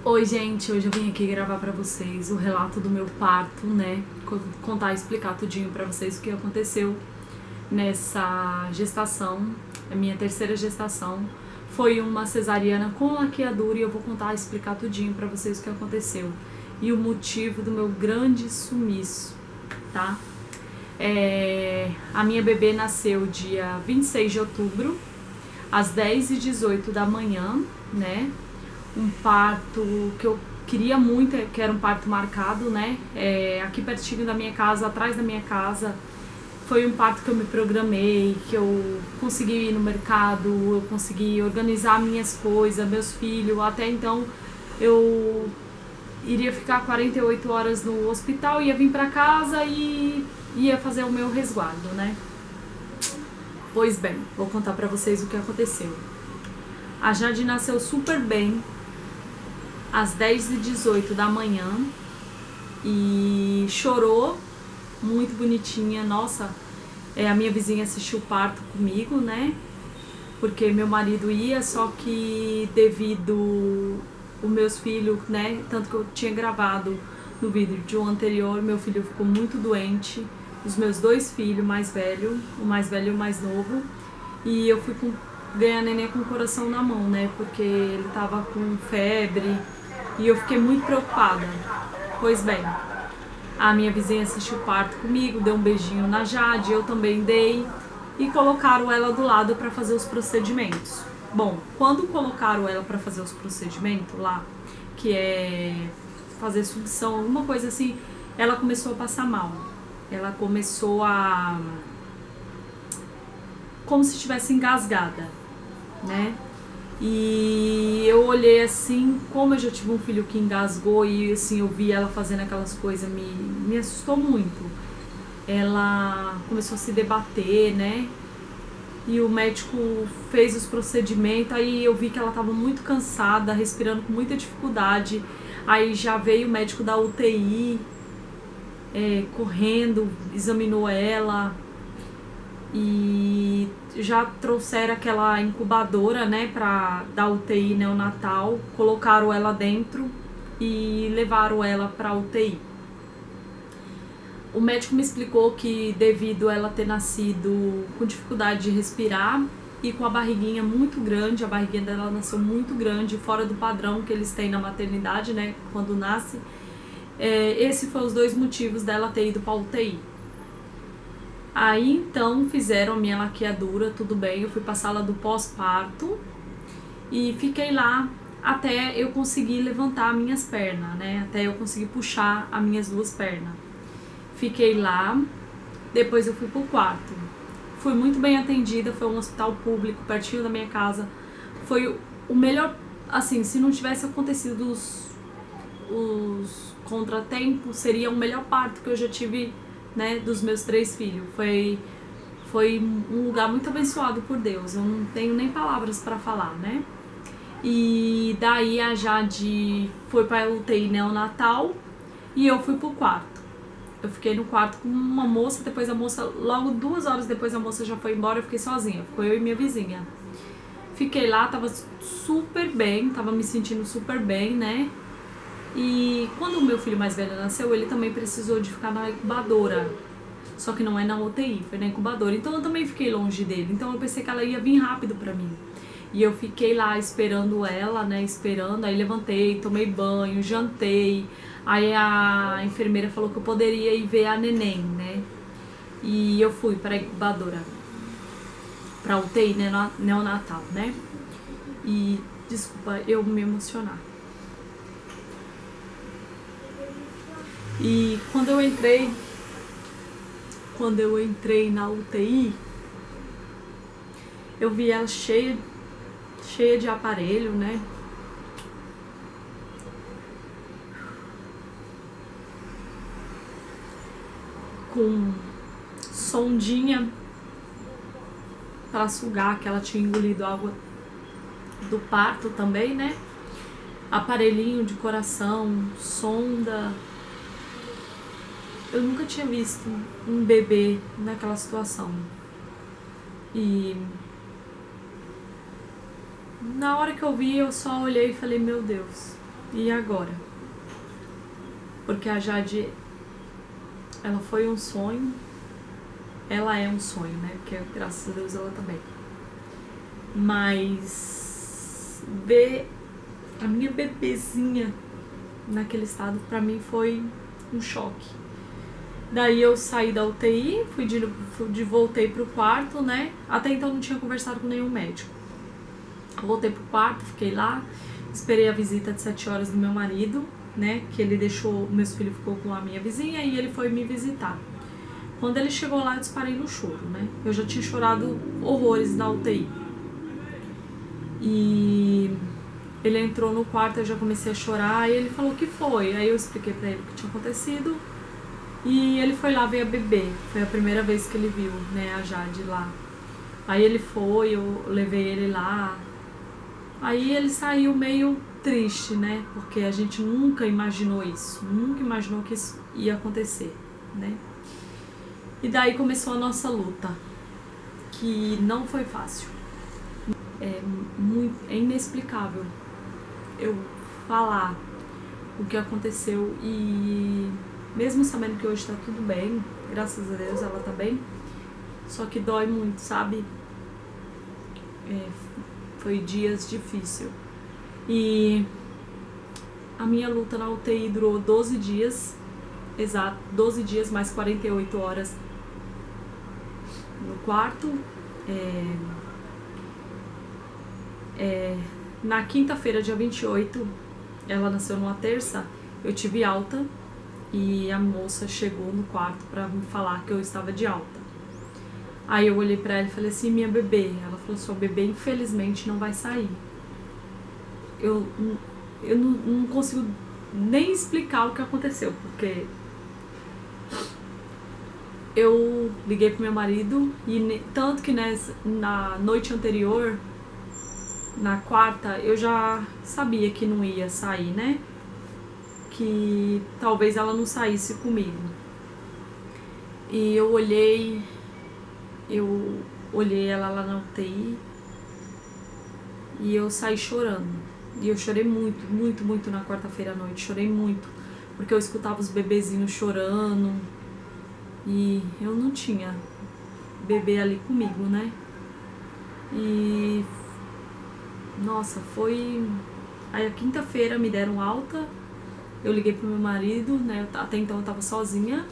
Oi, gente, hoje eu vim aqui gravar pra vocês o relato do meu parto, né? Contar e explicar tudinho pra vocês o que aconteceu nessa gestação, a minha terceira gestação. Foi uma cesariana com laqueadura e eu vou contar e explicar tudinho pra vocês o que aconteceu e o motivo do meu grande sumiço, tá? A minha bebê nasceu dia 26 de outubro, às 10h18 da manhã, né? Um parto que eu queria muito, que era um parto marcado, né? Aqui pertinho da minha casa, atrás da minha casa. Foi um parto que eu me programei, que eu consegui ir no mercado, eu consegui organizar minhas coisas, meus filhos. Até então eu iria ficar 48 horas no hospital, ia vir pra casa e ia fazer o meu resguardo, né? Pois bem, vou contar pra vocês o que aconteceu. A Jade nasceu super bem, às 10h18 da manhã, e chorou muito bonitinha. Nossa, a minha vizinha assistiu o parto comigo, né? Porque meu marido ia, só que devido os meus filhos, né? Tanto que eu tinha gravado no vídeo de um anterior, meu filho ficou muito doente. Os meus dois filhos mais velhos, o mais velho e o mais novo. E eu fui ganhar neném com o coração na mão, né? Porque ele tava com febre e eu fiquei muito preocupada. Pois bem, a minha vizinha assistiu o parto comigo, deu um beijinho na Jade, eu também dei, e colocaram ela do lado para fazer os procedimentos. Bom, quando colocaram ela para fazer os procedimentos lá, que é fazer sucção, alguma coisa assim, ela começou a passar mal. Ela começou a... como se estivesse engasgada, né? E eu olhei assim, como eu já tive um filho que engasgou e assim eu vi ela fazendo aquelas coisas, me assustou muito. Ela começou a se debater, né? E o médico fez os procedimentos, aí eu vi que ela estava muito cansada, respirando com muita dificuldade. Aí já veio o médico da UTI, correndo, examinou ela e já trouxeram aquela incubadora, né, da UTI neonatal, colocaram ela dentro e levaram ela pra UTI. O médico me explicou que devido a ela ter nascido com dificuldade de respirar e com a barriguinha muito grande, a barriguinha dela nasceu muito grande, fora do padrão que eles têm na maternidade, né, quando nasce, esses foram os dois motivos dela ter ido pra UTI. Aí então fizeram a minha laqueadura, tudo bem, eu fui pra sala do pós-parto e fiquei lá até eu conseguir levantar minhas pernas, né? Até eu conseguir puxar as minhas duas pernas. Fiquei lá, depois eu fui pro quarto. Fui muito bem atendida, foi um hospital público pertinho da minha casa. Foi o melhor, assim, se não tivesse acontecido os contratempos, seria o melhor parto que eu já tive, né, dos meus 3 filhos. Foi um lugar muito abençoado por Deus, eu não tenho nem palavras para falar, né? E daí a Jade foi para a UTI neonatal e eu fui pro quarto. Eu fiquei no quarto com uma moça, depois a moça, logo 2 horas depois a moça já foi embora, eu fiquei sozinha, ficou eu e minha vizinha. Fiquei lá, tava super bem, tava me sentindo super bem, né? E quando o meu filho mais velho nasceu, ele também precisou de ficar na incubadora. Só que não é na UTI, foi na incubadora. Então eu também fiquei longe dele. Então eu pensei que ela ia vir rápido pra mim. E eu fiquei lá esperando ela, né? Esperando. Aí levantei, tomei banho, jantei. Aí a enfermeira falou que eu poderia ir ver a neném, né? E eu fui pra incubadora. Pra UTI neonatal, né? E desculpa eu me emocionar. E quando eu entrei na UTI, eu vi ela cheia de aparelho, né? Com sondinha para sugar, que ela tinha engolido água do parto também, né? Aparelhinho de coração, sonda. Eu nunca tinha visto um bebê naquela situação. E na hora que eu vi, eu só olhei e falei, meu Deus, E agora? Porque a Jade, ela foi um sonho, ela é um sonho, né? Porque graças a Deus ela tá bem. Mas ver a minha bebezinha naquele estado pra mim foi um choque. Daí eu saí da UTI, voltei pro quarto, né? Até então não tinha conversado com nenhum médico. Voltei pro quarto, fiquei lá, esperei a visita de 7 horas do meu marido, né? Que ele deixou, meus filhos ficou com a minha vizinha e ele foi me visitar. Quando ele chegou lá, eu disparei no choro, né? Eu já tinha chorado horrores na UTI. E ele entrou no quarto, eu já comecei a chorar e ele falou o que foi. Aí eu expliquei pra ele o que tinha acontecido e ele foi lá ver a bebê. Foi a primeira vez que ele viu, né, a Jade lá. Aí ele foi, eu levei ele lá. Aí ele saiu meio triste, né? Porque a gente nunca imaginou isso. Nunca imaginou que isso ia acontecer, né? E daí começou a nossa luta, que não foi fácil. É inexplicável eu falar o que aconteceu e mesmo sabendo que hoje tá tudo bem, graças a Deus ela tá bem, só que dói muito, sabe? Foi dias difíceis. E a minha luta na UTI durou 12 dias, exato, 12 dias mais 48 horas no quarto. Na quinta-feira, dia 28, ela nasceu numa terça, eu tive alta e a moça chegou no quarto pra me falar que eu estava de alta. Aí eu olhei pra ela e falei assim, minha bebê. Ela falou, sua bebê infelizmente não vai sair. Eu não consigo nem explicar o que aconteceu, porque eu liguei pro meu marido e tanto que na noite anterior, na quarta, eu já sabia que não ia sair, né? Que talvez ela não saísse comigo. E eu olhei ela lá na UTI e eu saí chorando. E eu chorei muito, muito, muito na quarta-feira à noite. Chorei muito, porque eu escutava os bebezinhos chorando e eu não tinha bebê ali comigo, né? E nossa, foi... Aí a quinta-feira me deram alta, eu liguei pro meu marido, né? Até então eu tava sozinha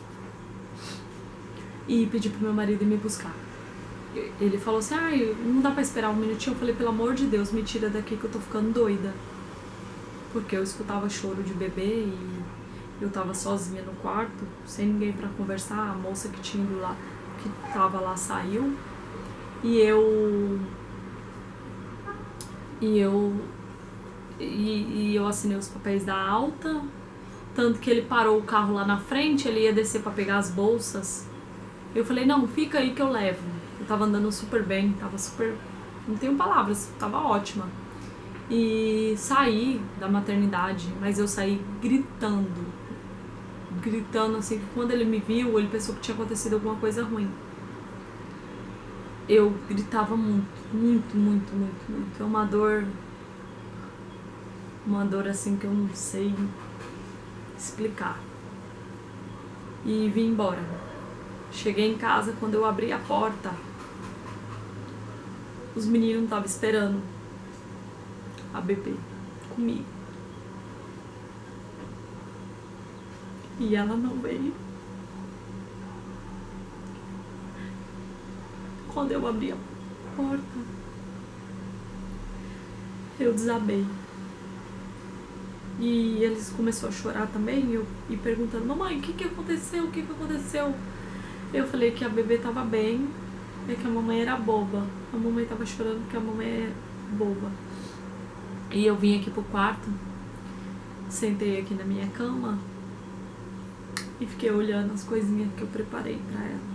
e pedi pro meu marido ir me buscar. Ele falou assim, não dá pra esperar um minutinho. Eu falei, pelo amor de Deus, me tira daqui que eu tô ficando doida. Porque eu escutava choro de bebê e eu tava sozinha no quarto, sem ninguém pra conversar. A moça que tinha ido lá, que tava lá, saiu. E eu assinei os papéis da alta, tanto que ele parou o carro lá na frente, ele ia descer pra pegar as bolsas. Eu falei, não, fica aí que eu levo. Eu tava andando super bem, tava super... Não tenho palavras, tava ótima. E saí da maternidade, mas eu saí gritando assim, que quando ele me viu, ele pensou que tinha acontecido alguma coisa ruim. Eu gritava muito, muito, muito, muito, muito. É uma dor assim que eu não sei explicar. E vim embora. Cheguei em casa, quando eu abri a porta, os meninos estavam esperando a bebê comigo. E ela não veio. Quando eu abri a porta, eu desabei. E eles começaram a chorar também, e perguntando, mamãe, o que aconteceu? O que aconteceu? Eu falei que a bebê tava bem, e que a mamãe era boba. A mamãe tava chorando porque a mamãe é boba. E eu vim aqui pro quarto, sentei aqui na minha cama e fiquei olhando as coisinhas que eu preparei pra ela.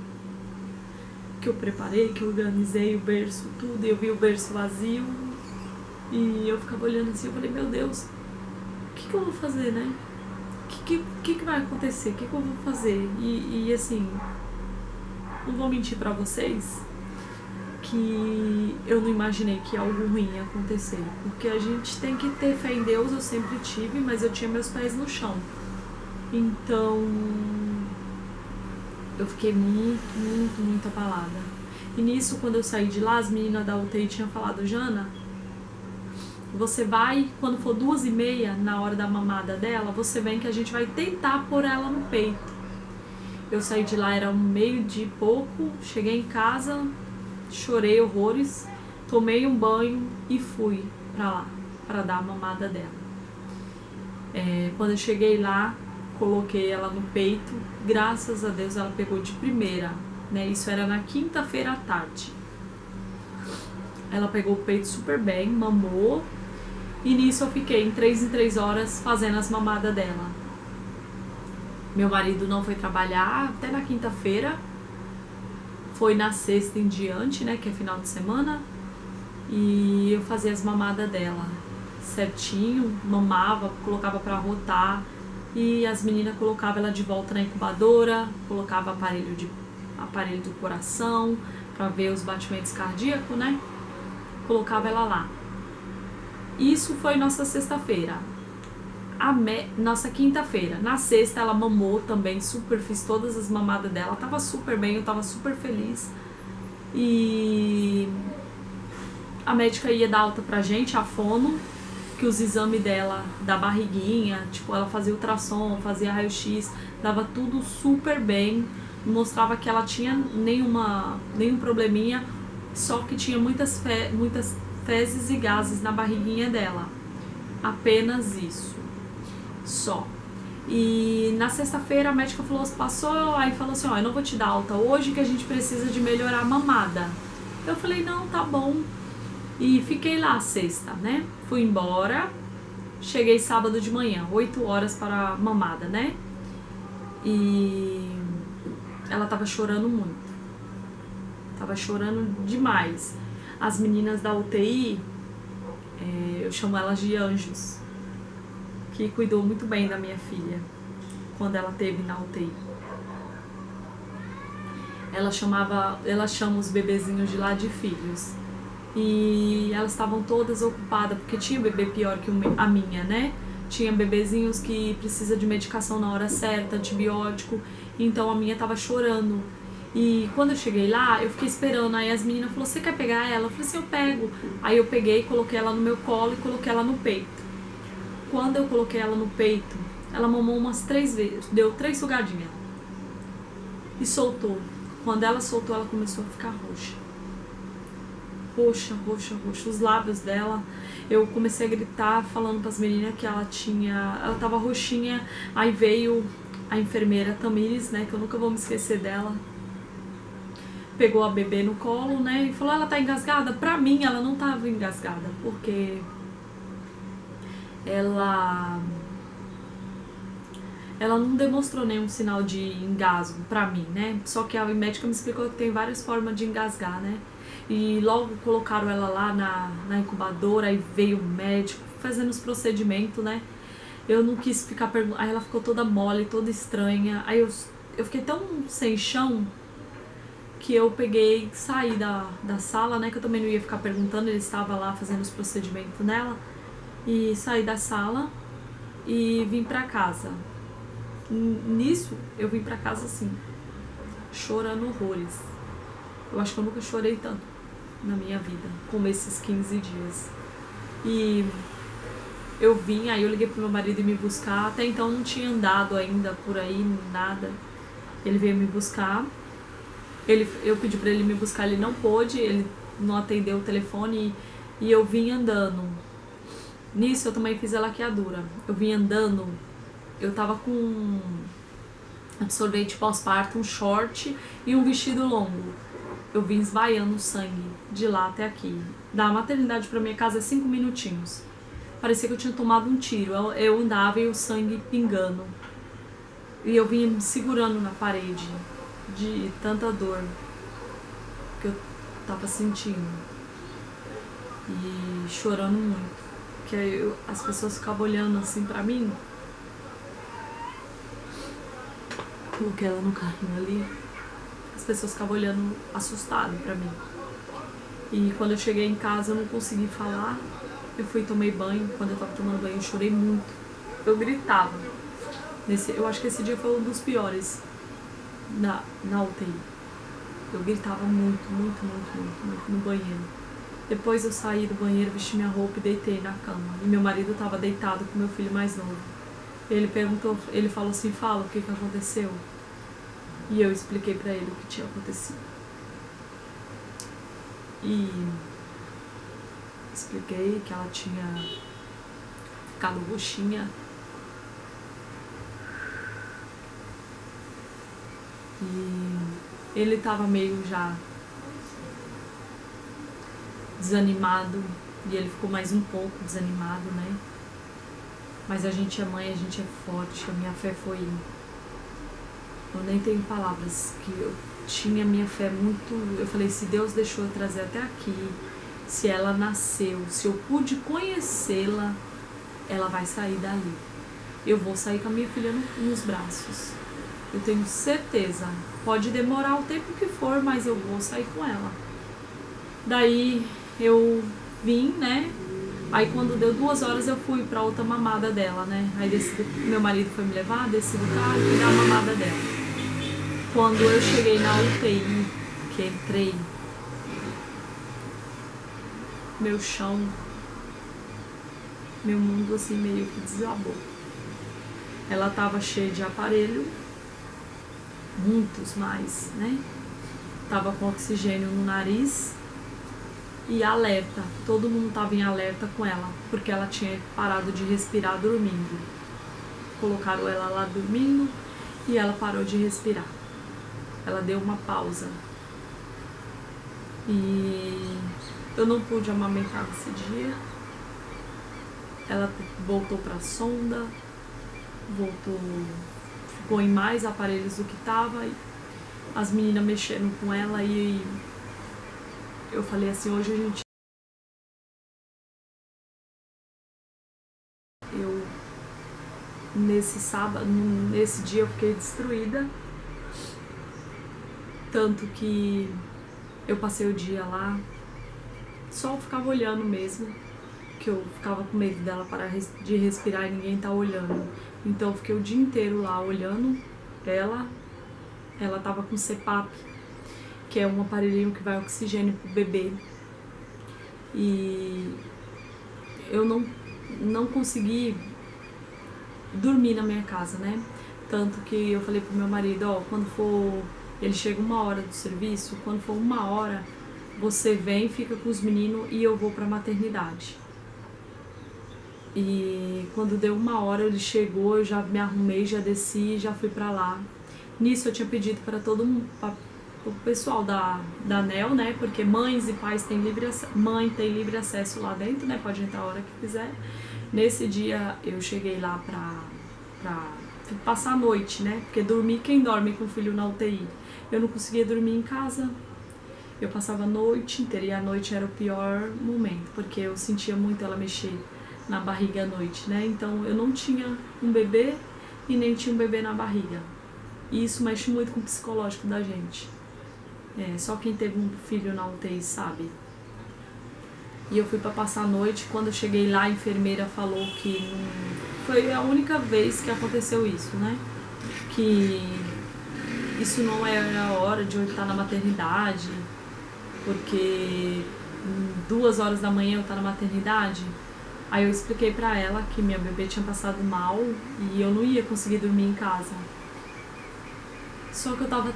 Que eu organizei o berço, tudo, e eu vi o berço vazio. E eu ficava olhando assim, eu falei, meu Deus, o que eu vou fazer, né? O que vai acontecer? O que eu vou fazer? E assim, não vou mentir pra vocês, que que eu não imaginei que algo ruim ia acontecer. Porque a gente tem que ter fé em Deus, eu sempre tive, mas eu tinha meus pés no chão. Então, eu fiquei muito abalada. E nisso, quando eu saí de lá, as meninas da UTI tinham falado: Jana, você vai, quando for 2h30, na hora da mamada dela, você vem que a gente vai tentar pôr ela no peito. Eu saí de lá, era 12h e pouco, cheguei em casa, chorei horrores, tomei um banho e fui pra lá, pra dar a mamada dela. Quando eu cheguei lá, coloquei ela no peito, graças a Deus ela pegou de primeira, né? Isso era na quinta-feira à tarde. Ela pegou o peito super bem, mamou, e nisso eu fiquei em 3 em 3 horas fazendo as mamadas dela. Meu marido não foi trabalhar até na quinta-feira, foi na sexta em diante, né, que é final de semana, e eu fazia as mamadas dela certinho, mamava, colocava pra rotar, e as meninas colocavam ela de volta na incubadora, colocava aparelho do coração pra ver os batimentos cardíacos, né, colocava ela lá. Isso foi nossa sexta-feira. Nossa quinta-feira. Na sexta ela mamou também, super, fiz todas as mamadas dela, tava super bem, eu tava super feliz. E a médica ia dar alta pra gente, a fono, que os exames dela, da barriguinha, tipo, ela fazia ultrassom, fazia raio-x, dava tudo super bem, mostrava que ela tinha nenhum probleminha, só que tinha muitas fezes e gases na barriguinha dela. Apenas isso. Só. E na sexta-feira a médica passou, aí falou assim: ó, eu não vou te dar alta hoje que a gente precisa de melhorar a mamada. Eu falei: não, tá bom. E fiquei lá sexta, né? Fui embora, cheguei sábado de manhã, 8 horas para a mamada, né? E ela tava chorando muito. Tava chorando demais. As meninas da UTI, eu chamo elas de anjos, que cuidou muito bem da minha filha quando ela teve na UTI. Ela chama os bebezinhos de lá de filhos. E elas estavam todas ocupadas, porque tinha bebê pior que a minha, né? Tinha bebezinhos que precisa de medicação na hora certa, antibiótico, então a minha tava chorando. E quando eu cheguei lá, eu fiquei esperando, aí as meninas falaram: você quer pegar ela? Eu falei assim: eu pego. Aí eu peguei, coloquei ela no meu colo e coloquei ela no peito. Quando eu coloquei ela no peito, ela mamou umas 3 vezes, deu 3 sugadinhas e soltou. Quando ela soltou, ela começou a ficar roxa. Roxa. Os lábios dela, eu comecei a gritar, falando pras meninas que ela tava roxinha. Aí veio a enfermeira Tamires, né, que eu nunca vou me esquecer dela, pegou a bebê no colo, né, e falou: ela tá engasgada? Pra mim, ela não tava engasgada, porque ela não demonstrou nenhum sinal de engasgo pra mim, né, só que a médica me explicou que tem várias formas de engasgar, né. E logo colocaram ela lá na incubadora, aí veio o médico fazendo os procedimentos, né. Eu não quis ficar perguntando, aí ela ficou toda mole, toda estranha, aí eu fiquei tão sem chão que eu peguei, saí da sala, né, que eu também não ia ficar perguntando, ele estava lá fazendo os procedimentos nela, e saí da sala e vim pra casa. Nisso, eu vim pra casa assim, chorando horrores. Eu acho que eu nunca chorei tanto na minha vida, como esses 15 dias. E eu vim, aí eu liguei pro meu marido ir me buscar. Até então não tinha andado ainda por aí, nada. Ele veio me buscar. Eu pedi pra ele me buscar, ele não pôde, ele não atendeu o telefone e eu vim andando. Nisso eu também fiz a laqueadura. Eu vim andando, eu tava com absorvente pós-parto, um short e um vestido longo. Eu vim esvaiando sangue de lá até aqui. Da maternidade pra minha casa é 5 minutinhos. Parecia que eu tinha tomado um tiro. Eu andava e o sangue pingando. E eu vinha me segurando na parede de tanta dor que eu tava sentindo. E chorando muito. Porque as pessoas ficavam olhando assim pra mim. Coloquei ela no carrinho ali. As pessoas ficavam olhando assustado pra mim. E quando eu cheguei em casa eu não consegui falar. Eu fui e tomei banho. Quando eu tava tomando banho eu chorei muito. Eu gritava. Eu acho que esse dia foi um dos piores na UTI. Eu gritava muito, muito, muito, muito, muito no banheiro. Depois eu saí do banheiro, vesti minha roupa e deitei na cama. E meu marido tava deitado com meu filho mais novo. Ele perguntou, ele falou assim, fala o que aconteceu. E eu expliquei pra ele o que tinha acontecido. E expliquei que ela tinha ficado roxinha. E ele tava meio já desanimado. E ele ficou mais um pouco desanimado, né? Mas a gente é mãe, a gente é forte. A minha fé foi... Eu nem tenho palavras, que eu tinha minha fé muito... Eu falei, se Deus deixou eu trazer até aqui, se ela nasceu, se eu pude conhecê-la, ela vai sair dali. Eu vou sair com a minha filha nos braços. Eu tenho certeza. Pode demorar o tempo que for, mas eu vou sair com ela. Daí eu vim, né? Aí quando deu 2 horas eu fui pra outra mamada dela, né? Aí meu marido foi me levar, desci do carro e fui dar a mamada dela. Quando eu cheguei na UTI, que entrei, meu chão, meu mundo assim meio que desabou. Ela tava cheia de aparelho, muitos mais, né? Tava com oxigênio no nariz e alerta. Todo mundo tava em alerta com ela, porque ela tinha parado de respirar dormindo. Colocaram ela lá dormindo e ela parou de respirar. Ela deu uma pausa. E eu não pude amamentar nesse dia. Ela voltou pra sonda, ficou em mais aparelhos do que tava. As meninas mexeram com ela e eu falei assim, hoje a gente... Nesse dia eu fiquei destruída. Tanto que eu passei o dia lá, só ficava olhando mesmo, que eu ficava com medo dela parar de respirar e ninguém tá olhando. Então eu fiquei o dia inteiro lá olhando ela. Ela tava com CPAP, que é um aparelhinho que vai oxigênio pro bebê. E eu não consegui dormir na minha casa, né? Tanto que eu falei pro meu marido, ó, quando for... Ele chega 1 hora do serviço, quando for 1 hora, você vem, fica com os meninos e eu vou pra maternidade. E quando deu 1 hora, ele chegou, eu já me arrumei, já desci, já fui pra lá. Nisso eu tinha pedido pra todo mundo, o pessoal da ANEL, né? Porque mães e pais têm mãe tem livre acesso lá dentro, né? Pode entrar a hora que quiser. Nesse dia eu cheguei lá pra passar a noite, né? Porque quem dorme com o filho na UTI? Eu não conseguia dormir em casa. Eu passava a noite inteira e a noite era o pior momento, porque eu sentia muito ela mexer na barriga à noite, né? Então eu não tinha um bebê e nem tinha um bebê na barriga. E isso mexe muito com o psicológico da gente. Só quem teve um filho na UTI sabe. E eu fui pra passar a noite. Quando eu cheguei lá, a enfermeira falou que foi a única vez que aconteceu isso, né? Que isso não era a hora de eu estar na maternidade, porque 2 horas da manhã eu estar na maternidade. Aí eu expliquei pra ela que minha bebê tinha passado mal e eu não ia conseguir dormir em casa. Só que eu tava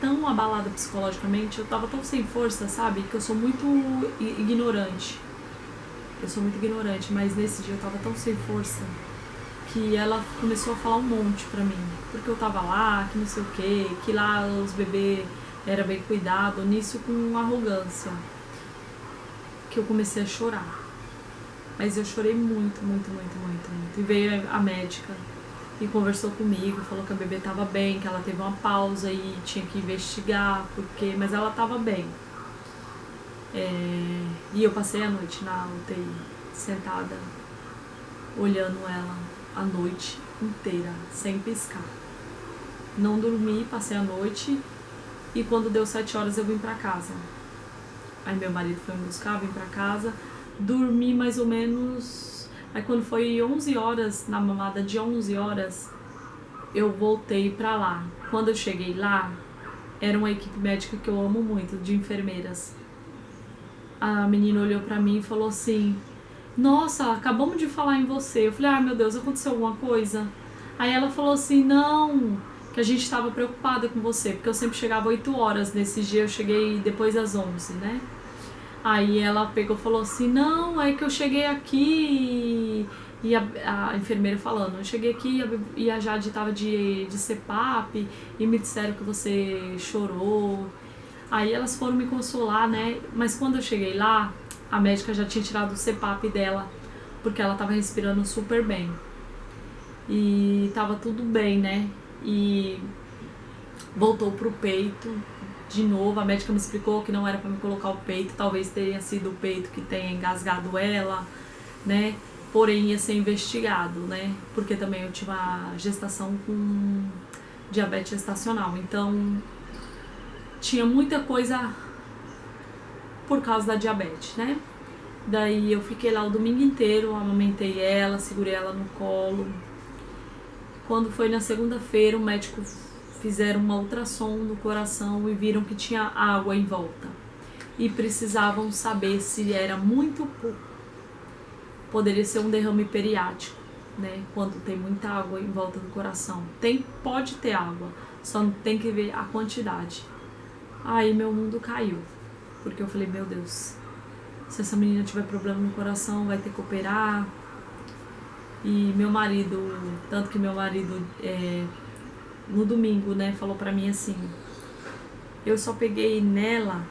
tão abalada psicologicamente, eu tava tão sem força, sabe? Que eu sou muito ignorante. Eu sou muito ignorante, mas nesse dia eu tava tão sem força que ela começou a falar um monte pra mim. Porque eu tava lá, que não sei o quê, que lá os bebês era bem cuidado, nisso com arrogância. Que eu comecei a chorar. Mas eu chorei muito, muito, muito, muito, muito. E veio a médica e conversou comigo, falou que a bebê tava bem, que ela teve uma pausa e tinha que investigar, mas ela tava bem. E eu passei a noite na UTI, sentada, olhando ela a noite inteira, sem piscar. Não dormi, passei a noite e quando deu 7 horas eu vim pra casa. Aí meu marido foi me buscar, vim pra casa, dormi mais ou menos. Aí quando foi 11 horas, na mamada de 11 horas, eu voltei pra lá. Quando eu cheguei lá, era uma equipe médica que eu amo muito, de enfermeiras. A menina olhou pra mim e falou assim: nossa, acabamos de falar em você. Eu falei: ah, meu Deus, aconteceu alguma coisa? Aí ela falou assim: não, que a gente estava preocupada com você, porque eu sempre chegava 8 horas, nesse dia eu cheguei depois das 11, né? Aí ela pegou e falou assim: não, é que eu cheguei aqui e a enfermeira falando, eu cheguei aqui e a Jade tava de CPAP e me disseram que você chorou. Aí elas foram me consolar, né? Mas quando eu cheguei lá, a médica já tinha tirado o CPAP dela, porque ela tava respirando super bem. E tava tudo bem, né? E voltou pro peito de novo. A médica me explicou que não era pra me colocar o peito, talvez tenha sido o peito que tenha engasgado ela, né? Porém ia ser investigado, né? Porque também eu tive uma gestação com diabetes gestacional. Então tinha muita coisa por causa da diabetes, né? Daí eu fiquei lá o domingo inteiro, amamentei ela, segurei ela no colo. Quando foi na segunda-feira, o médico fizeram uma ultrassom no coração e viram que tinha água em volta. E precisavam saber se era muito pouco. Poderia ser um derrame periático, né? Quando tem muita água em volta do coração. Pode ter água, só tem que ver a quantidade. Aí meu mundo caiu, porque eu falei: meu Deus, se essa menina tiver problema no coração, vai ter que operar. E meu marido, tanto que meu marido no domingo, né, falou pra mim assim: eu só peguei nela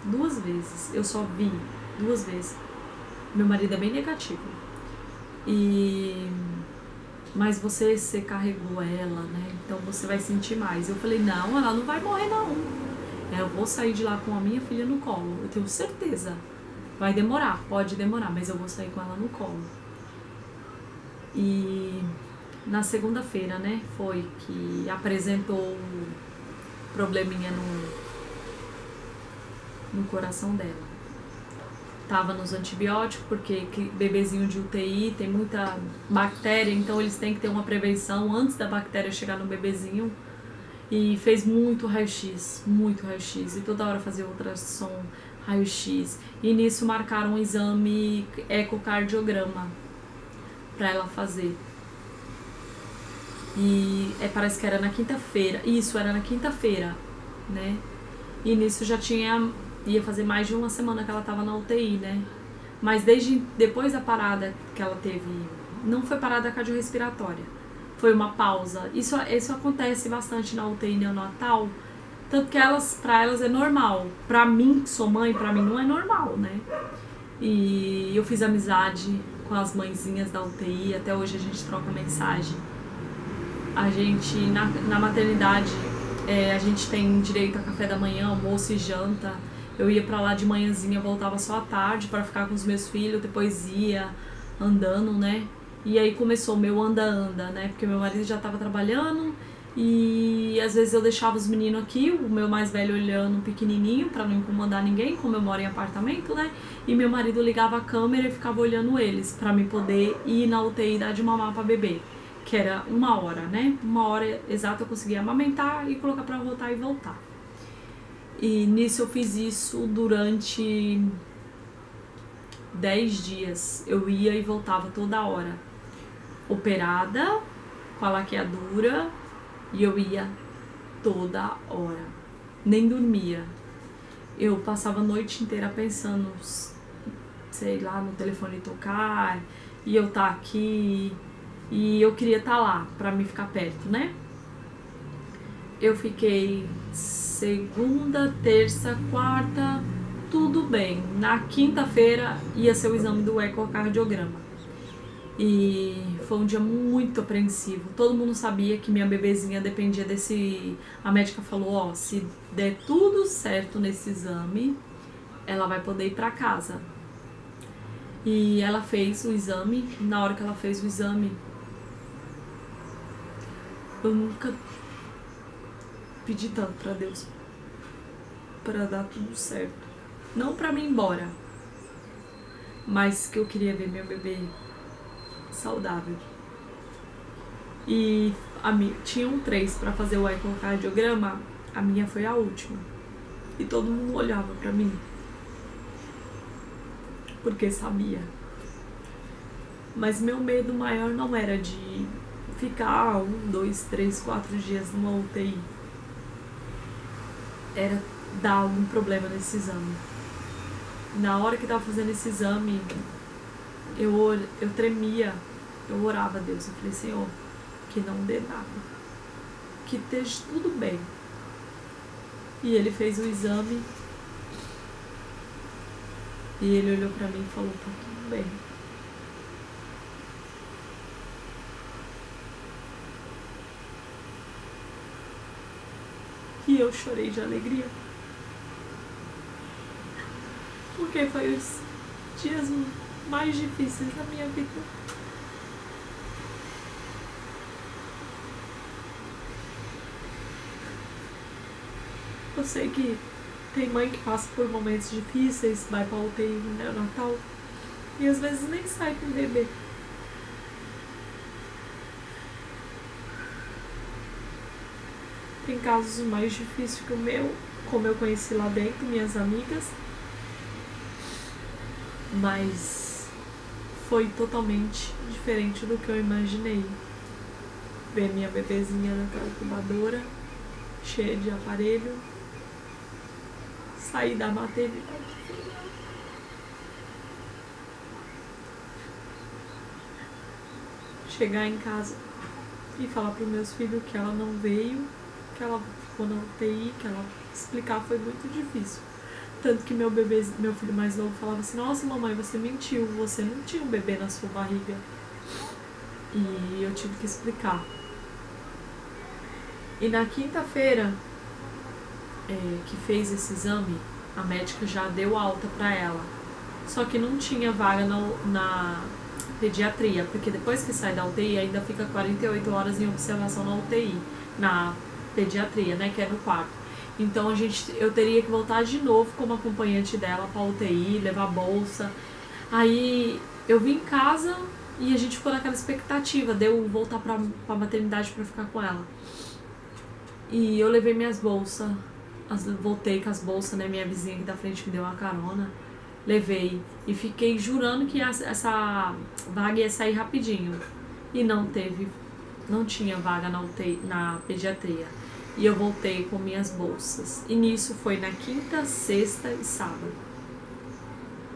2 vezes, eu só vi 2 vezes. Meu marido é bem negativo. Mas você carregou ela, né? Então você vai sentir mais. Eu falei: não, ela não vai morrer não. Eu vou sair de lá com a minha filha no colo, eu tenho certeza. Vai demorar, pode demorar, mas eu vou sair com ela no colo. E na segunda-feira, né, foi que apresentou probleminha no coração dela. Tava nos antibióticos, porque bebezinho de UTI tem muita bactéria, então eles têm que ter uma prevenção antes da bactéria chegar no bebezinho. E fez muito raio-x, e toda hora fazia ultrassom, raio-x. E nisso marcaram um exame ecocardiograma pra ela fazer. E parece que era na quinta-feira. Isso, era na quinta-feira, né? E nisso ia fazer mais de uma semana que ela tava na UTI, né? Mas depois da parada que ela teve, não foi parada cardiorrespiratória, foi uma pausa. Isso acontece bastante na UTI neonatal, tanto que pra elas é normal. Pra mim, que sou mãe, pra mim não é normal, né? E eu fiz amizade com as mãezinhas da UTI, até hoje a gente troca mensagem. A gente, na maternidade, a gente tem direito a café da manhã, almoço e janta. Eu ia pra lá de manhãzinha, voltava só à tarde pra ficar com os meus filhos, depois ia andando, né? E aí começou o meu anda-anda, né? Porque meu marido já tava trabalhando e às vezes eu deixava os meninos aqui, o meu mais velho olhando pequenininho pra não incomodar ninguém, como eu moro em apartamento, né? E meu marido ligava a câmera e ficava olhando eles pra me poder ir na UTI e dar de mamar pra bebê, que era 1 hora, né? 1 hora exata eu conseguia amamentar e colocar pra rotar e voltar. E nisso eu fiz isso durante 10 dias. Eu ia e voltava toda hora. Operada, com a laqueadura, e eu ia toda hora. Nem dormia. Eu passava a noite inteira pensando, sei lá, no telefone tocar, e eu tá aqui, e eu queria estar lá, pra me ficar perto, né? Eu fiquei segunda, terça, quarta, tudo bem. Na quinta-feira ia ser o exame do ecocardiograma. E foi um dia muito apreensivo. Todo mundo sabia que minha bebezinha dependia desse... A médica falou: ó, se der tudo certo nesse exame, ela vai poder ir pra casa. E ela fez o exame. Na hora que ela fez o exame, eu nunca pedi tanto pra Deus pra dar tudo certo. Não pra mim ir embora, mas que eu queria ver meu bebê saudável. E tinham 3 pra fazer o ecocardiograma, a minha foi a última. E todo mundo olhava pra mim, porque sabia. Mas meu medo maior não era de ficar 1, 2, 3, 4 dias numa UTI. Era dar algum problema nesse exame. Na hora que tava fazendo esse exame, eu tremia, eu orava a Deus, eu falei, Senhor, que não dê nada, que esteja tudo bem. E ele fez o exame, e ele olhou pra mim e falou, tá tudo bem. E eu chorei de alegria, porque foi os dias mais difíceis da minha vida. Eu sei que tem mãe que passa por momentos difíceis, vai pra UTI no neonatal e às vezes nem sai com o bebê. Tem casos mais difíceis que o meu, como eu conheci lá dentro, minhas amigas, mas foi totalmente diferente do que eu imaginei. Ver minha bebezinha naquela incubadora, cheia de aparelho, sair da maternidade, chegar em casa e falar para os meus filhos que ela não veio, que ela ficou na UTI, que ela explicar foi muito difícil. Tanto que meu filho mais novo falava assim, nossa mamãe, você mentiu, você não tinha um bebê na sua barriga. E eu tive que explicar. E na quinta-feira que fez esse exame, a médica já deu alta pra ela. Só que não tinha vaga na pediatria, porque depois que sai da UTI ainda fica 48 horas em observação na UTI, na pediatria, né, que é no quarto. Então eu teria que voltar de novo como acompanhante dela pra UTI, levar bolsa. Aí eu vim em casa e a gente ficou naquela expectativa de eu voltar pra maternidade pra ficar com ela. E eu levei minhas bolsas, voltei com as bolsas, né, minha vizinha aqui da frente me deu uma carona. Levei e fiquei jurando que essa vaga ia sair rapidinho. E não tinha vaga na UTI, na pediatria. E eu voltei com minhas bolsas. E nisso foi na quinta, sexta e sábado.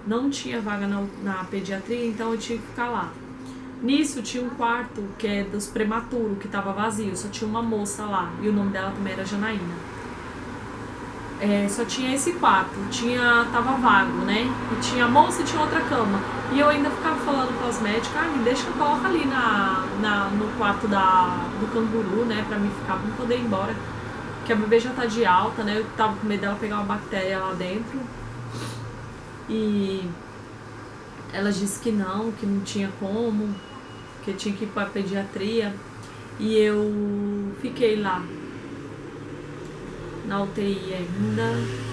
Não tinha vaga na pediatria, então eu tinha que ficar lá. Nisso tinha um quarto que é dos prematuros, que tava vazio. Só tinha uma moça lá. E o nome dela também era Janaína. Só tinha esse quarto, tava vago, né? E tinha a moça e tinha outra cama. E eu ainda ficava falando para as médicas, me deixa que eu coloco ali no quarto do canguru, né? Pra mim ficar, pra não poder ir embora. Porque a bebê já tá de alta, né? Eu tava com medo dela pegar uma bactéria lá dentro. E ela disse que não tinha como, que tinha que ir pra pediatria. E eu fiquei lá na UTI ainda.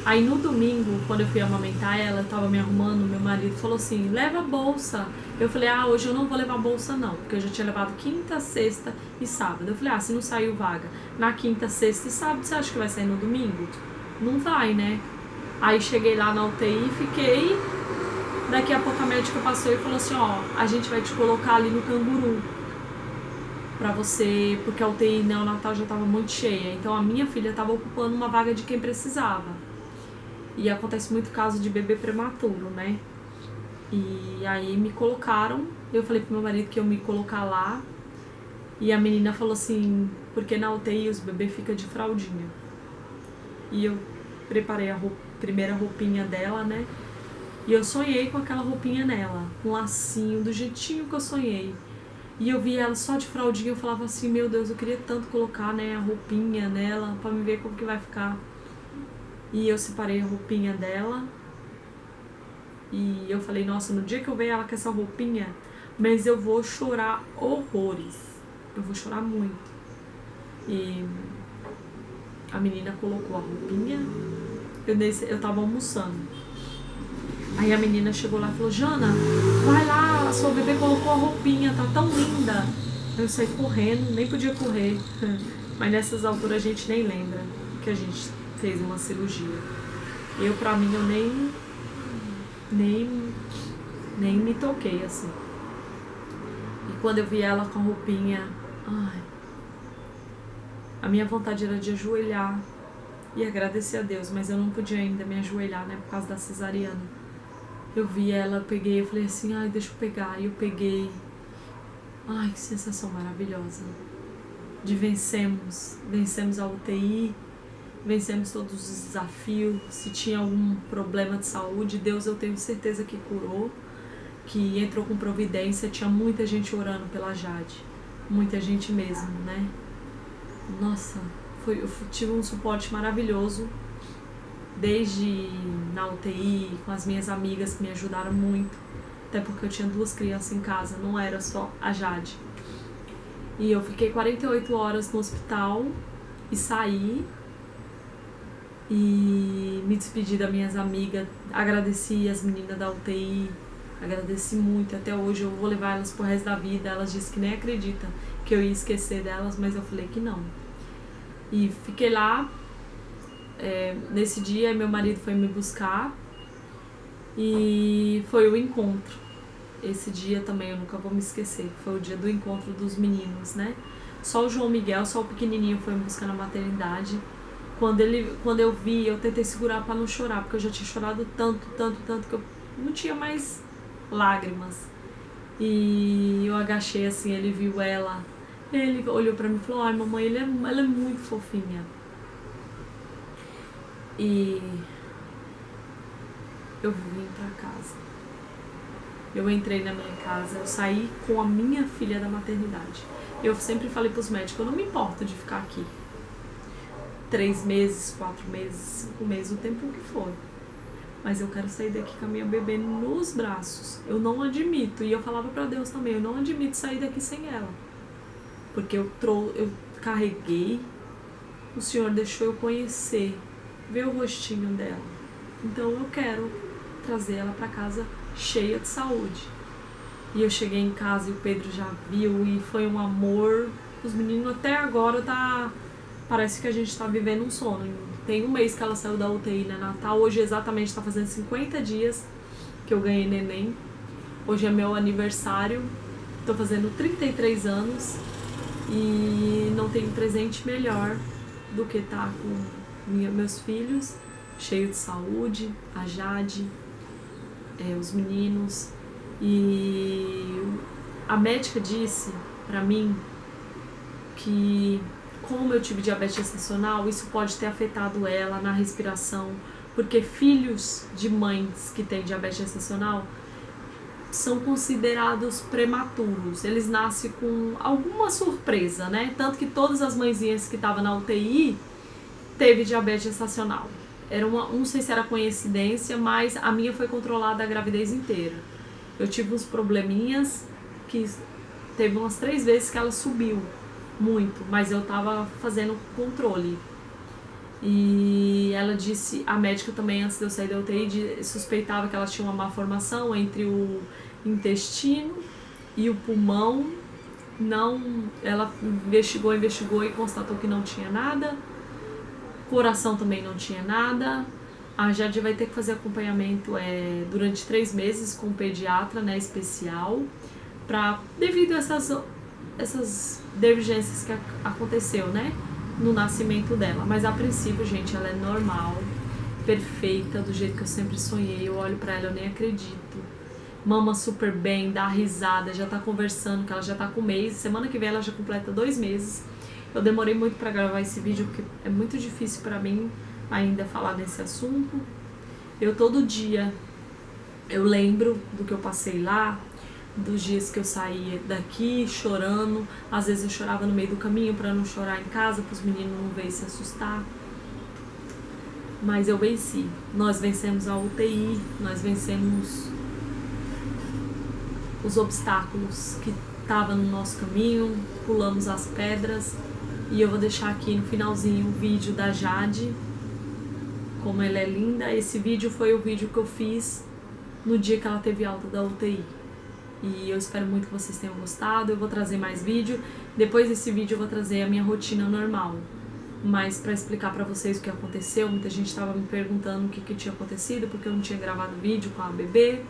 Aí no domingo, quando eu fui amamentar ela, eu tava me arrumando, meu marido falou assim, leva a bolsa. Eu falei, hoje eu não vou levar a bolsa não, porque eu já tinha levado quinta, sexta e sábado. Eu falei, se não saiu vaga na quinta, sexta e sábado, você acha que vai sair no domingo? Não vai, né? Aí cheguei lá na UTI e fiquei. Daqui a pouco a médica passou e falou assim, a gente vai te colocar ali no canguru. Pra você, porque a UTI neonatal já tava muito cheia. Então a minha filha tava ocupando uma vaga de quem precisava. E acontece muito caso de bebê prematuro, né? E aí me colocaram, eu falei pro meu marido que eu me colocar lá. E a menina falou assim, porque na UTI os bebês ficam de fraldinha. E eu preparei a primeira roupinha dela, né? E eu sonhei com aquela roupinha nela, com um lacinho, do jeitinho que eu sonhei. E eu vi ela só de fraldinha, eu falava assim, meu Deus, eu queria tanto colocar, né, a roupinha nela, pra me ver como que vai ficar. E eu separei a roupinha dela. E eu falei, nossa, no dia que eu ver ela com essa roupinha, mas eu vou chorar horrores. Eu vou chorar muito. E a menina colocou a roupinha eu tava almoçando. Aí a menina chegou lá e falou, Jana, vai lá, a sua bebê colocou a roupinha, tá tão linda. Eu saí correndo, nem podia correr. Mas nessas alturas a gente nem lembra que a gente fez uma cirurgia. Pra mim, eu nem me toquei, assim. E quando eu vi ela com a roupinha, a minha vontade era de ajoelhar e agradecer a Deus, mas eu não podia ainda me ajoelhar, né, por causa da cesariana. Eu vi ela, eu peguei, eu falei assim, deixa eu pegar. E eu peguei. Que sensação maravilhosa. De vencemos a UTI, vencemos todos os desafios. Se tinha algum problema de saúde, Deus, eu tenho certeza que curou, que entrou com providência. Tinha muita gente orando pela Jade, muita gente mesmo, né? Nossa, eu tive um suporte maravilhoso, desde na UTI, com as minhas amigas que me ajudaram muito, até porque eu tinha 2 crianças em casa, não era só a Jade. E eu fiquei 48 horas no hospital e saí e me despedi das minhas amigas, agradeci as meninas da UTI, agradeci muito, até hoje eu vou levar elas pro resto da vida. Elas disseram que nem acreditam que eu ia esquecer delas, mas eu falei que não. E fiquei lá. Nesse dia meu marido foi me buscar e foi o encontro. Esse dia também eu nunca vou me esquecer, foi o dia do encontro dos meninos, né? Só o João Miguel, só o pequenininho foi me buscar na maternidade. Quando eu vi, eu tentei segurar para não chorar, porque eu já tinha chorado tanto que eu não tinha mais lágrimas. E eu agachei assim, ele viu ela, ele olhou pra mim e falou, mamãe, ela é muito fofinha. E eu vim pra casa. Eu entrei na minha casa, eu saí com a minha filha da maternidade. Eu sempre falei pros médicos, eu não me importo de ficar aqui 3 meses, 4 meses, 5 meses, o tempo que for. Mas eu quero sair daqui com a minha bebê nos braços. Eu não admito, e eu falava pra Deus também, eu não admito sair daqui sem ela. Porque eu carreguei, o Senhor deixou eu conhecer, ver o rostinho dela. Então eu quero trazer ela pra casa cheia de saúde. E eu cheguei em casa e o Pedro já viu e foi um amor. Os meninos até agora parece que a gente tá vivendo um sonho. Tem 1 mês que ela saiu da UTI na Natal. Hoje exatamente tá fazendo 50 dias que eu ganhei neném. Hoje é meu aniversário. Tô fazendo 33 anos e não tem presente melhor do que estar com meus filhos, cheio de saúde, a Jade, os meninos. E a médica disse pra mim que, como eu tive diabetes gestacional, isso pode ter afetado ela na respiração, porque filhos de mães que têm diabetes gestacional são considerados prematuros, eles nascem com alguma surpresa, né? Tanto que todas as mãezinhas que estavam na UTI teve diabetes gestacional. Não sei se era coincidência, mas a minha foi controlada a gravidez inteira. Eu tive uns probleminhas que teve umas 3 vezes que ela subiu muito, mas eu tava fazendo controle. E ela disse, a médica também, antes de eu sair da UTI, suspeitava que ela tinha uma malformação entre o intestino e o pulmão. Ela investigou e constatou que não tinha nada. Coração também não tinha nada. A Jade vai ter que fazer acompanhamento durante 3 meses com um pediatra, né, especial, devido a essas divergências que aconteceu, né, no nascimento dela. Mas a princípio, gente, ela é normal, perfeita, do jeito que eu sempre sonhei. Eu olho pra ela, eu nem acredito. Mama super bem, dá risada, já tá conversando, que ela já tá com 1 mês. Semana que vem ela já completa 2 meses. Eu demorei muito pra gravar esse vídeo, porque é muito difícil pra mim ainda falar nesse assunto. Todo dia, eu lembro do que eu passei lá, dos dias que eu saí daqui chorando. Às vezes eu chorava no meio do caminho pra não chorar em casa, pros meninos não verem se assustar. Mas eu venci. Nós vencemos a UTI, nós vencemos os obstáculos que estavam no nosso caminho, pulamos as pedras. E eu vou deixar aqui no finalzinho o vídeo da Jade, como ela é linda. Esse vídeo foi o vídeo que eu fiz no dia que ela teve alta da UTI. E eu espero muito que vocês tenham gostado. Eu vou trazer mais vídeo. Depois desse vídeo eu vou trazer a minha rotina normal. Mas pra explicar pra vocês o que aconteceu, muita gente tava me perguntando o que tinha acontecido, porque eu não tinha gravado vídeo com a bebê.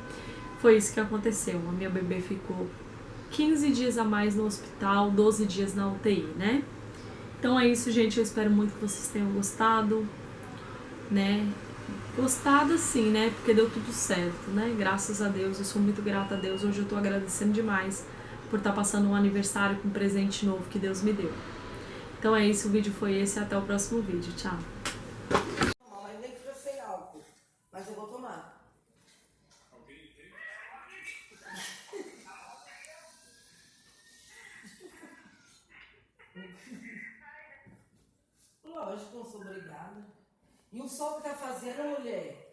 Foi isso que aconteceu. A minha bebê ficou 15 dias a mais no hospital, 12 dias na UTI, né? Então é isso, gente. Eu espero muito que vocês tenham gostado, né? Gostado sim, né? Porque deu tudo certo, né? Graças a Deus, eu sou muito grata a Deus. Hoje eu tô agradecendo demais por estar passando um aniversário com um presente novo que Deus me deu. Então é isso, o vídeo foi esse. Até o próximo vídeo. Tchau. Mas nem que seja sem álcool. Mas eu vou tomar. Lógico, não sou obrigada. E o sol que tá fazendo, mulher?